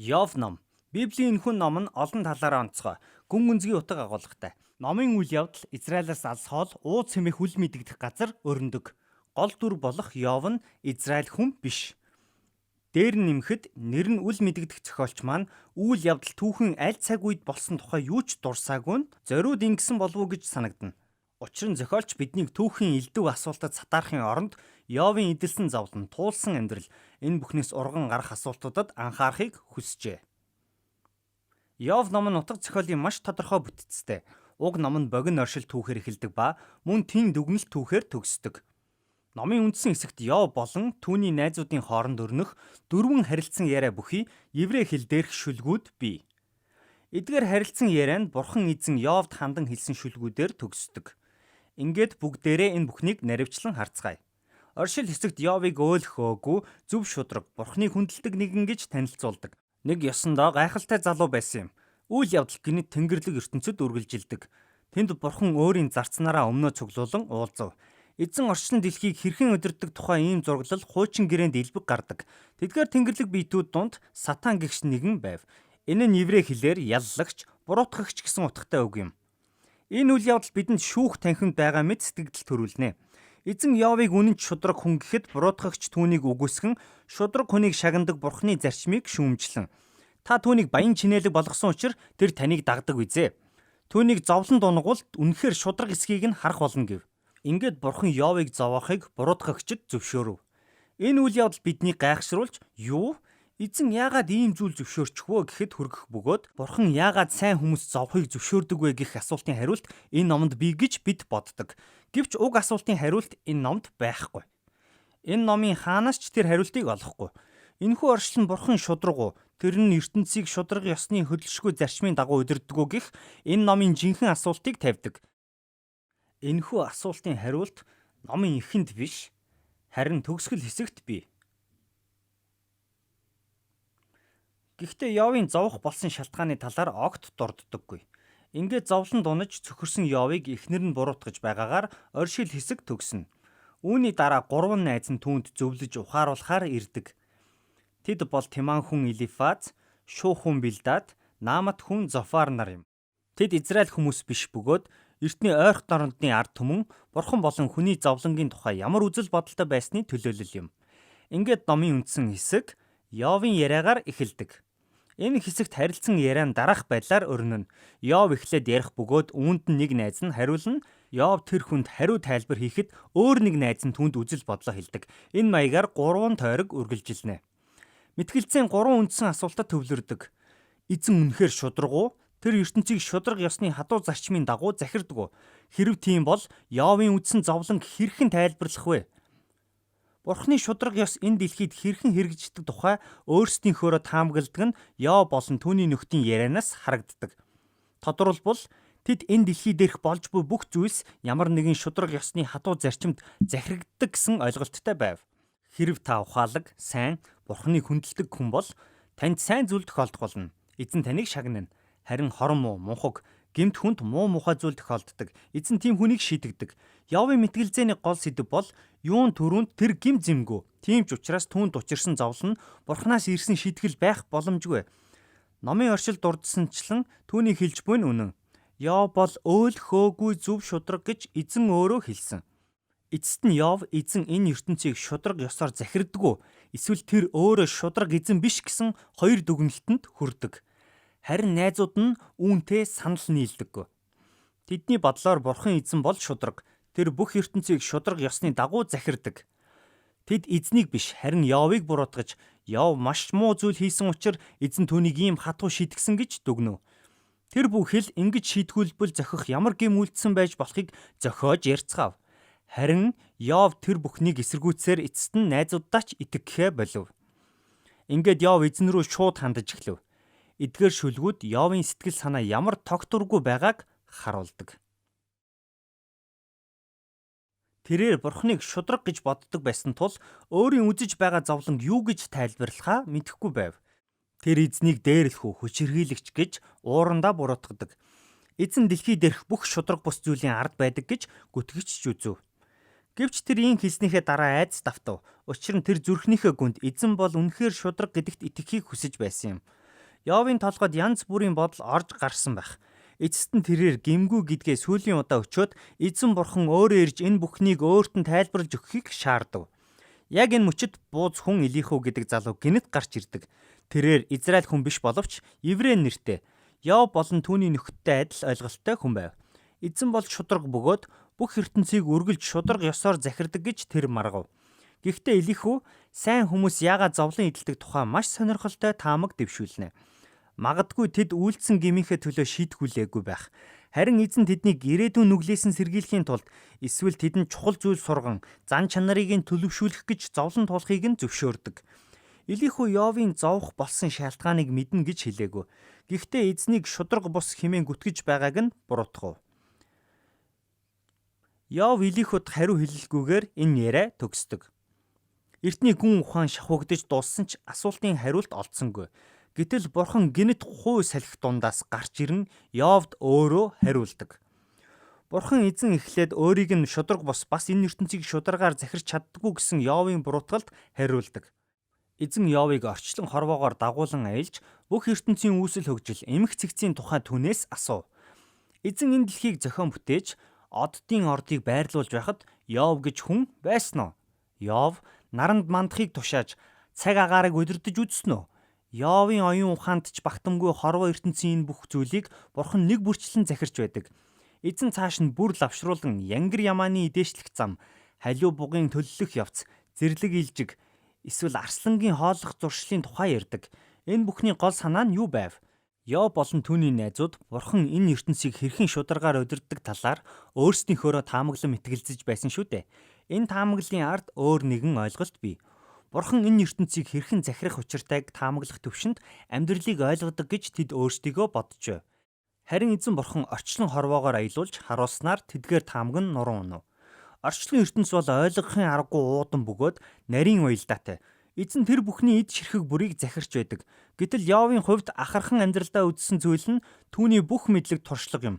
Йов ном. Библийн энэхүү ном нь олон талаараа онцгой, гүн гүнзгий утга агуулгатай. Номын үйл явдал Израилаас алс хоол ууз хэмээх үл мэдэгдэх газар өрнөдөг. Гол дүр болох Йов нь Израиль хүн биш. Дээр нь нэмэхэд нэр нь үл мэдэгдэх зохиолч маань үйл явдал түүхэн аль цаг үед болсон тухай юу ч дурсаагүй нь зориуд ингэсэн болов уу гэж санагдана. Учир нь зохиолч биднийг түүхийн элдв асуултад сатаарахын оронд Йовын эдэлсэн зовлон, туулсан амьдрал энэ бүхнээс урган гарах асуултуудад анхаарахыг хүсжээ. Йов ном нь утга зохиолын маш тодорхой бүтцтэй. Уг ном нь богино оршил түүхээр эхэлдэг ба мөн тэн дүгнэлт түүхээр төгсдөг. Номын үндсэн хэсэгт Йов болон түүний найзуудын хооронд өрнөх дөрвөн харилцан яриа бүхий еврей хэл дээрх шүлгүүд бий. Эдгээр харилцан ярианд Бурхан эзэн Йовд хандан хэлсэн шүлгүүдээр төгсдөг. Ингээд бүгдээрээ энэ бүхнийг наривчлан харцгаая. Оршил хэсэгт Йовыг өөлхөөгүй зөв шудраг Бурханыг хүндэлдэг нэгэн гэж танилцуулдаг. Нэг ёсондоо гайхалтай залуу байсан юм. Үйл явдал гинэт тэнгэрлэг ертөнцид үргэлжилдэг. Тэнд Бурхан өөрийн зарцнаараа өмнөө цуглуулan уулзав. Эзэн орчлон дэлхийг хэрхэн удирддаг тухай ийм зураглал хуучин гэрээнд илбэг гардаг. Тэдгээр тэнгэрлэг биетүүд донд Сатан гэгч нэгэн байв. Энэ нь еврей хэлээр яллагч, буруутгагч гэсэн утгатай үг юм. Энэ үйл явдал бидэнд шүүх танхимд байгаа мэт сэтгэл төрүүлнэ. Эзэн Йовыг үнэн ч шудраг хүн гэхэд буруутгагч түүнийг үгүйсгэн шудраг хүнийг шагнадаг Бурханы зарчмыг шүүмжлэн. Та түүнийг баян чинээлэг болгосон учраас тэр таныг дагдаг үзээ. Түүнийг зовлон дунгуулт үнэхээр шудраг эсхийг нь харах болно гэв. Ингээд Бурхан Йовыг зовоохыг буруутгагчд зөвшөөрөв. Энэ үйл явдал биднийг гайхшруулж юу? Эзэн яагаад ийм зүйл зөвшөөрчихвөө гэхэд хүргэх бөгөөд Бурхан яагаад сайн хүмүүс зовхыг зөвшөөрдөг вэ гэх асуултын хариулт энэ номонд бий гэж бид боддог. Гэвч уг асуултын хариулт энэ номд байхгүй. Энэ номын хаанаас ч тэр хариултыг олохгүй. Энэхүү оршил нь Бурхан шудраг уу? Тэр нь ертөнцийг шудраг ёсны хөдөлшгүй зарчмын дагуу удирддаг уу гэх энэ номын жинхэнэ асуултыг тавьдаг. Энэхүү асуултын хариулт номын эхэнд биш, харин төгсгөл хэсэгт бий. Гэхдээ Йовын зовох болсон шалтгааны талаар огт дурддаггүй. Ингээд зовлон дунаж цөхөрсөн Йовыг эхнэр нь буруутгаж байгаагаар оршил хэсэг төгснө. Үүний дараа гурван найз нь түүнд зөвлөж ухааруулахаар ирдэг. Тэд бол Тиман хүн Элифаз, Шуух хүн Билдад, Наамат хүн Зофар нар юм. Тэд Израиль хүмүүс биш бөгөөд эртний ойрхон дорнодны ард түмэн Бурхан болон хүний зовлонгийн тухай ямар үзэл бодолтой байсны төлөөлөл юм. Ингээд номын үндсэн хэсэг Йовын яриагаар эхэлдэг. Энэ хэсэгт харилцан яриан дараах байдлаар өрнөнө. Йов эхлээд ярих бөгөөд үүнд нэг найз нь хариулна. Йов тэр хүнд хариу тайлбар хийхэд өөр нэг найз нь түүнд үзэл бодлоо хэлдэг. Энэ маягаар 3 тойрог үргэлжилнэ. Мэтгэлцийн 3 үндсэн асуултад төвлөрдөг. Эзэн үнэхээр шудраг уу? Тэр ертөнцийг шудраг ёсны хадуу зарчмын дагуу захирдаг уу? Хэрв тийм бол Йовын үдсэн зовлон хэрхэн тайлбарлах вэ? Бурханы шудраг ёс энэ дэлхийд хэрхэн хэрэгждэг тухай өөрсдийнхөөрөө таамагладаг нь Йов болон түүний нөхдийн ярианаас харагддаг. Тодорхойлбол тэд энэ дэлхий дээрх болж буй бүх зүйлс ямар нэгэн шудраг ёсны хадуу зарчимд захирагддаг гэсэн ойлголттой байв. Хэрв та ухаалаг, сайн, Бурханыг хүндэлдэг хүн бол танд сайн зүйл тохиолдох болно. Эзэн таныг шагнана. Харин хорон муу, мунхаг, гэмт хүнд муу мухай зүйл тохиолддог. Эзэн тийм хүнийг шийдэгдэг. Йовын мэтгэлзээний гол сэдэв бол юун түрүүнд тэр гим зэмгүй. Тийм ч учраас түүнд учирсан зовлон нь Бурханаас ирсэн шийтгэл байх боломжгүй. Номын оршил дурдсанчлан түүний хэлж буй нь үнэн. Йов бол өөлхөөгүй зөв шудраг гэж эзэн өөрөө хэлсэн. Эцэст нь Йов эзэн энэ ертөнцийг шудраг ёсоор захирддаг уу? Эсвэл тэр өөрөө шудраг эзэн биш гэсэн хоёр дүгнэлтэнд хүрдэг. Харин найзууд нь үүнтэй санал нийлдэггүй. Тэдний бодлоор Бурхан эзэн бол шудраг. Тэр бүх ертөнцийг шудраг ёсны дагуу захирдаг. Тэд эзнийг биш харин Йовыг буруутгаж Йов маш муу зүйл хийсэн учраас эзэн түүнийг ийм хатуу шийдгсэн гэж дүгнэв. Тэр бүхэл ингэж шийтгүүлбэл зохих ямар гэм үйлдсэн байж болохыг зохиож ярьцгаав. Харин Йов тэр бүхнийг эсэргүүцсээр эцэст нь найзууддаа ч итгэхээ болов. Ингээд Йов эзэн рүү шууд хандаж эхлэв. Эдгээр шүлгүүд Йовын сэтгэл санаа ямар тогтворгүй байгааг харуулдаг. Тэрээр Бурханыг шудраг гэж боддог байсан тул өөрийн үзэж байгаа зовлонг юу гэж тайлбарлахаа мэдэхгүй байв. Тэр эзнийг дээрлэх үү, хүчирхийлэгч гэж уурандаа буруутгадаг. Эзэн дэлхий дээрх бүх шудраг бус зүйлийн ард байдаг гэж гүтгэж ч үзв. Гэвч тэр ийм хэлснийхээ дараа айдас давтав. Учир нь тэр зүрхнийхээ гүнд эзэн бол үнэхээр шудраг гэдэгт итгэхийг хүсэж байсан юм. Йовын толгойд янз бүрийн бодол орж гарсан байх. Эцэст нь тэрээр гимгүү гэдгээ сүүлийн удаа өчөөд эзэн бурхан өөрөө ирж энэ бүхнийг өөрт нь тайлбарлаж өгөхийг шаардав. Яг энэ мөчид бууз хүн Элиху гэдэг залуу гинэт гарч ирдэг. Тэрээр Израиль хүн биш боловч еврей нэртэй. Йов болон түүний нөхөдтэй адил ойлголттой хүн байв. Эзэн бол шударга бөгөөд бүх ертөнцийг үргэлж шударга ёсоор захирдаг гэж тэр маргав. Гэхдээ Элиху сайн хүмүүс яагаад зовлон идэлдэг тухай маш сонирхолтой таамаг дэвшүүлнэ. Магадгүй тэд үйлдсэн гмийнхээ төлөө шийтгүүлээгүй байх. Харин эзэн тэднийг ирээдүйн нүглээсэн сэргийлэхийн тулд эсвэл тэдэнд чухал зүйл сурган зан чанарыг нь төлөвшүүлэх гэж зовлон туулахыг нь зөвшөөрдөг. Элиху Йовын зовох болсон шалтгааныг мэднэ гэж хэлээгүү. Гэхдээ эзнийг шударга бус хэмээн гүтгэж байгааг нь буруутгав. Йов Элихуд хариу хэлэлгүйгээр энэ яриа төгсдөг. Эртний гүн ухаан шавхагдж дууссан ч асуултын хариулт олдсонгүй. Гэтэл бурхан гинэт хуу салхи дундаас гарч ирэн Йовд өөрөө хариулдаг. Бурхан эзэн эхлээд өөрийг нь шударга бос бас энэ ертөнцийг шударгаар захирч чаддаггүй гэсэн Йовын буруутгалд хариулдаг. Эзэн Йовыг орчлон хорвоогоор дагуулan аялж бүх ертөнцийн үүсэл хөгжил эмх цэгцийн тухай түүнээс асуув. Эзэн энэ дэлхийг зохион бүтээж оддын ордыг байрлуулж байхад Йов гэж хүн байсан уу? Йов наранд мандахыг тушааж цаг агаарыг удирдах үзсэн үү? Йовын оюун ухаанд ч багтамгүй хорвоо ертөнцийн энэ бүх зүйлийг бурхан нэг бүрчлэн захирч байдаг. Эзэн цааш нь бүр лавшруулан янгир ямааны идээшлэх зам, халиу бугын төлөлөх явц, зэрлэг илжиг, эсвэл арслангийн хооллох зуршлын тухай ярьдаг. Энэ бүхний гол санаа нь юу байв? Йов болон түүний найзууд бурхан энэ ертөнцийг хэрхэн шударгаар удирддаг талаар өөрсдийнхөөрөө таамаглан мэтгэлзэж байсан шүү дээ. Энэ таамаглалын ард өөр нэгэн ойлголт бий. Бурхан энэ ертөнцийг хэрхэн захирах учиртайг таамаглах төвшөнд амьдралыг ойлгодог гэж тэд өөрсдийгөө боджээ. Харин эзэн бурхан орчлон хорвоогоор аялуулж харуулснаар тэдгээр таамаг нь нуруу унав. Орчлон ертөнц бол ойлгохын аргагүй уудан бөгөөд нарийн уялдаатай. Эзэн тэр бүхний эд ширхэг бүрийг захирч байдаг. Гэтэл Йовын хувьд ахархан амьдралдаа үзсэн зүйл нь түүний бүх мэдлэг туршлага юм.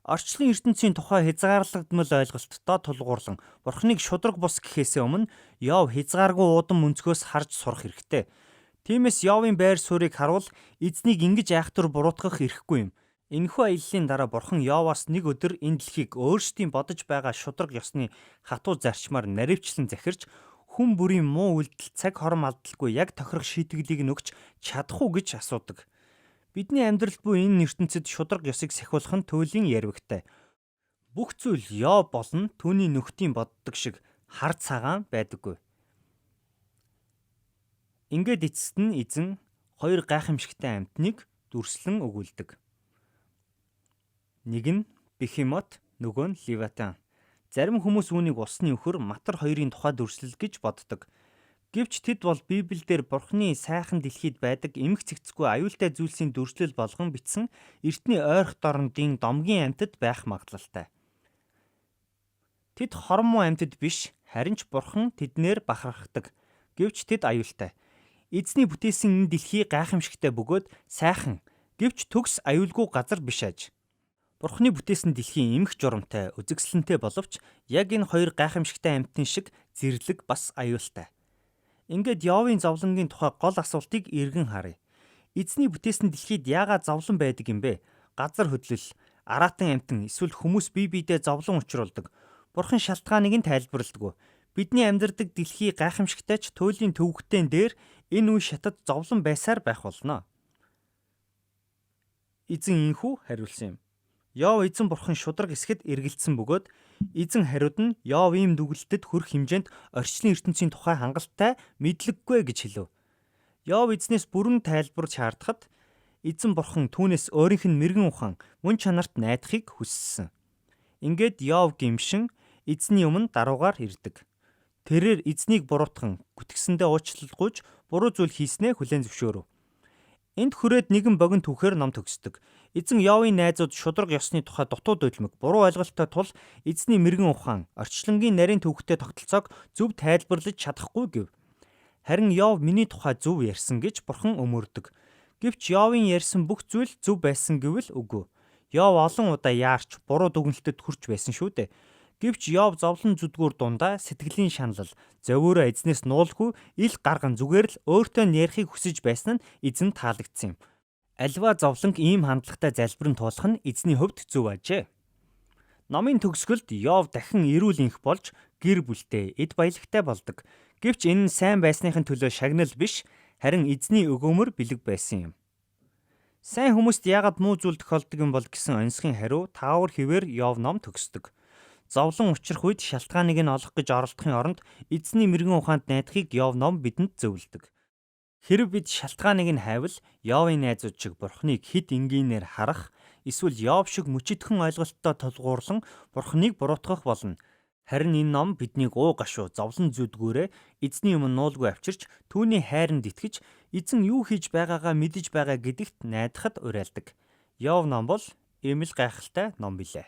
Орчлон ертөнцийн тухай хязгаарлагдмал ойлголттой тулгуурлан бурхныг шударга бус гэхээсээ өмнө Йов хязгааргүй уудан мөнцгөөс харж сурах хэрэгтэй. Тиймээс Йовын байр суурийг харуул эзнийг ингэж айхтар буруутгах эрхгүй юм. Энэхүү аяллаа дараа бурхан Йовоос нэг өдөр энэ дэлхийг өөрсдийн бодож байгаа шударга ёсны хатуу зарчмаар наривчлан захирч хүн бүрийн муу үйлдэл цаг хором алдалгүй яг тохирох шийтгэлийг нь өгч чадах уу гэж асуудаг. Бидний амьдрал буй энэ ертөнцид шударга ёсыг сахиулах нь туйлын ярвигтай. Бүх зүйл Йов болон түүний нөхдийн боддог шиг хар цагаан байдаггүй. Ингээд эцэст нь эзэн хоёр гайхамшигтай амьтныг дүрслэн өгүүлдэг. Нэг нь Бехемот, нөгөө нь Левиатан. Зарим хүмүүс үүнийг усны өхөр Матар хоёрын тухай дүрслэл гэж боддог. Гэвч тэд бол Библиэлд Бурхны сайхан дэлхийд байдаг эмх цэгцгүй аюултай зүйлсийн дүрслэл болгон бичсэн эртний ойрхон дорнодын домгийн амьтад байх магадлалтай. Тэд хормоо амьтад биш, харин ч Бурхан тэднэр бахархдаг. Гэвч тэд аюултай. Эзний бүтээсэн энэ дэлхий гайхамшигтай бөгөөд сайхан, гэвч төгс аюулгүй газар биш аж. Бурхны бүтээсэн дэлхийн эмх журамтай, үзэгсэлэнтэй боловч яг энэ хоёр гайхамшигтай амьтан шиг зэрлэг бас аюултай. Ингээд Йовын зовлонгийн тухай гол асуултыг эргэн харъя. Эзний бүтээсэн дэлхийд яагаад зовлон байдаг юм бэ? Газар хөдлөл, араатан амьтан эсвэл хүмүүс бие биедээ зовлон учруулдаг. Бурхан шалтгааныг нь тайлбарладаг. Бидний амьдардаг дэлхий гайхамшигтай ч туйлын төвөгтөн дээр энэ үе шатад зовлон байсаар байх болно. Эзэн инхүү хариулсан юм. Йов эзэн бурхан шударга эсгэд эргэлцсэн бөгөөд эзэн хариуд нь Йов ийм дүгэлтэд хүрэх хэмжээнд орчлон ертөнцийн тухай хангалттай мэдлэггүй гэж хэлв. Йов эзнээс бүрэн тайлбар шаардахад эзэн бурхан түүнээс өөрийнх нь мэрэгэн ухаан мөн чанарт найдахыг хүссэн. Ингээд Йов гимшин эзний өмнө даруугаар ирдэг. Тэрээр эзнийг буруутган гүтгсэндээ уучлалгүйж буруу зүйл хийснээ хүлээн зөвшөөрөв. Энд хүрээд нэгэн богино түүхээр ном төгсдөг. Эзэн Йовын найзууд шударга ёсны тухай дутуу дөлмөг, буруу ойлголттой тул эзний мэрэгэн ухаан, орчлонгийн нарийн төвөгтэй тогтолцоог зөв тайлбарлаж чадахгүй гэв. Харин Йов миний тухай зөв ярьсан гэж бурхан өмөрдөг. Гэвч Йовын ярьсан бүх зүйл зөв байсан гэвэл үгүй. Йов олон удаа яарч буруу дүгнэлтэд хүрч байсан шүү дээ. Гэвч Йов зовлон зүдгүүр дундаа сэтгэлийн шаналл, зовоороо эзнээс нуулгүй ил гарган зүгээр л өөртөө ярихыг хүсэж байсан нь эзэн таалагдсан юм. Аливаа зовлонг ийм хандлагатай залбирэн туулах нь эзний хувьд зөв ажээ. Номын төгсгөлд Йов дахин эрүүл энх болж гэр бүлтэй, эд баялагтай болдог. Гэвч энэ нь сайн байсныхын төлөө шагнал биш, харин эзний өгөөмөр бэлэг байсан юм. Сайн хүмүүст яагаад муу зүйл тохиолдог юм бол гэсэн онцгийн хариу таавар хിവэр Йов ном төгсдөг. Зовлон учрах үед шалтгааныг нь олох гэж оролдохын оронд эзний мэрэгэн ухаанд найдахыг Йов ном бидэнд зөвлөдөг. Хэрэв бид шалтгааныг нь хайвал Йовын найзууд шиг Бурхныг хэд энгийнээр харах, эсвэл Йов шиг мөчөдхөн ойлголттой тулгуурлан Бурхныг буруутгах болно. Харин энэ ном биднийг уу гашуу зовлон зүйдгүүрээ эзний өмнө нуулгүй авчирч түүний хайранд итгэж эзэн юу хийж байгаагаа мэдэж байгаа гэдэгт найдахад уриалдаг. Йов ном бол ийм л гайхалтай ном билээ.